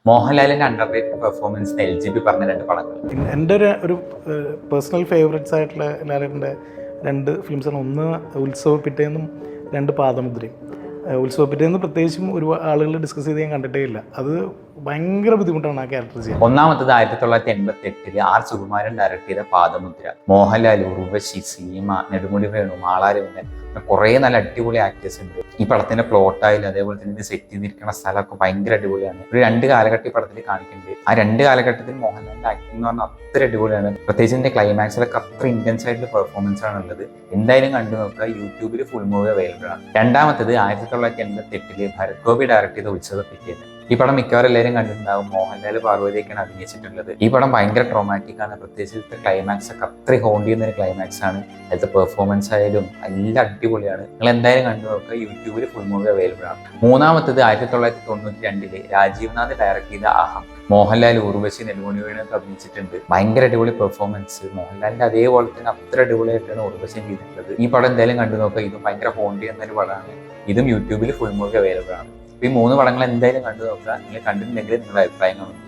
മോഹൻലാലിന്റെ under rated പെർഫോമൻസിന് LGB പറഞ്ഞ രണ്ട് പടങ്ങൾ. എൻ്റെ ഒരു പേഴ്സണൽ ഫേവറേറ്റ്സ് ആയിട്ടുള്ള ലാലേട്ടൻ്റെ രണ്ട് ഫിലിംസാണ്. ഒന്ന് ഉത്സവ പിറ്റേന്നും, രണ്ട് പാദമുദ്രയും. ഉത്സവ പിറ്റേന്ന് പ്രത്യേകിച്ചും ഒരു ആളുകൾ ഡിസ്കസ് ചെയ്ത് ഞാൻ കണ്ടിട്ടേ ഇല്ല. അത് ഭയങ്കര ബുദ്ധിമുട്ടാണ് ആ ക്യാരക്ടർ ചെയ്യാൻ. ഒന്നാമത്തത് 1988 R. സുകുമാരൻ ഡയറക്ട് ചെയ്ത പാദമുദ്ര. മോഹൻലാൽ, ഉർവശി, സീമ, നെടുമുടി വേണു, മാളാരവിന്ദൻ, കുറേ നല്ല അടിപൊളി ആക്ടേഴ്സ് ഉണ്ട്. ഈ പടത്തിന്റെ പ്ലോട്ടായാലും അതേപോലെ തന്നെ സെറ്റ് ചെയ്തിരിക്കുന്ന സ്ഥലമൊക്കെ ഭയങ്കര അടിപൊളിയാണ്. ഒരു രണ്ട് കാലഘട്ടം ഈ പടത്തിൽ കാണിക്കുന്നുണ്ട്. ആ രണ്ട് കാലഘട്ടത്തിൽ മോഹൻലാലിന്റെ ആക്ടിംഗ് എന്ന് പറഞ്ഞാൽ അത്ര അടിപൊളിയാണ്. പ്രത്യേകിച്ച് ഇതിന്റെ ക്ലൈമാക്സിലൊക്കെ അത്ര ഇന്റൻസ് ആയിട്ടുള്ള പെർഫോമൻസ് ആണ് ഉള്ളത്. എന്തായാലും കണ്ടു നോക്കുക. യൂട്യൂബിൽ ഫുൾ മൂവി അവൈലബിൾ ആണ്. രണ്ടാമത്തത് 1988 ഭരത് ഗോപി ഡയറക്ട് ചെയ്ത ഉത്സവ പിറ്റേന്ന്. ഈ പടം മിക്കവാറും എല്ലാവരും കണ്ടിട്ടുണ്ടാകും. മോഹൻലാൽ പാർവതിയൊക്കെയാണ് അഭിനയിച്ചിട്ടുള്ളത്. ഈ പടം ഭയങ്കര ട്രോമാറ്റിക് ആണ്. പ്രത്യേകിച്ച് ക്ലൈമാക്സ് ഒക്കെ അത്രയും ഹോണ്ട് ചെയ്യുന്ന ഒരു ക്ലൈമാക്സ് ആണ്. അതിലത്തെ പെർഫോമൻസ് ആയാലും എല്ലാം അടിപൊളിയാണ്. നിങ്ങൾ എന്തായാലും കണ്ടു നോക്കുക. യൂട്യൂബിൽ ഫുൾ മൂവി അവൈലബിൾ ആണ്. മൂന്നാമത്തത് 1992 രാജീവ് നാഥ് ഡയറക്ട് ചെയ്ത അഹം. മോഹൻലാൽ, ഉർവശി, നെടുമുടി വേണുവൊക്കെ അഭിനയിച്ചിട്ടുണ്ട്. ഭയങ്കര അടിപൊളി പെർഫോമൻസ്. മോഹൻലാലിന്റെ അതേപോലെ തന്നെ അത്ര അടിപൊളിയായിട്ടാണ് ഉർവശി ചെയ്തിട്ടുള്ളത്. ഈ പടം എന്തായാലും കണ്ടു നോക്കുക. ഇതും ഭയങ്കര ഹോണ്ട് ചെയ്യുന്ന ഒരു പടമാണ്. ഇതും യൂട്യൂബിൽ ഫുൾ മൂവി അവൈലബിൾ ആണ്. ഈ മൂന്ന് പടങ്ങൾ എന്തായാലും കണ്ടു നോക്കുക. നിങ്ങൾ കണ്ടിട്ടുണ്ടെങ്കിൽ നിങ്ങളുടെ അഭിപ്രായങ്ങളുണ്ട്.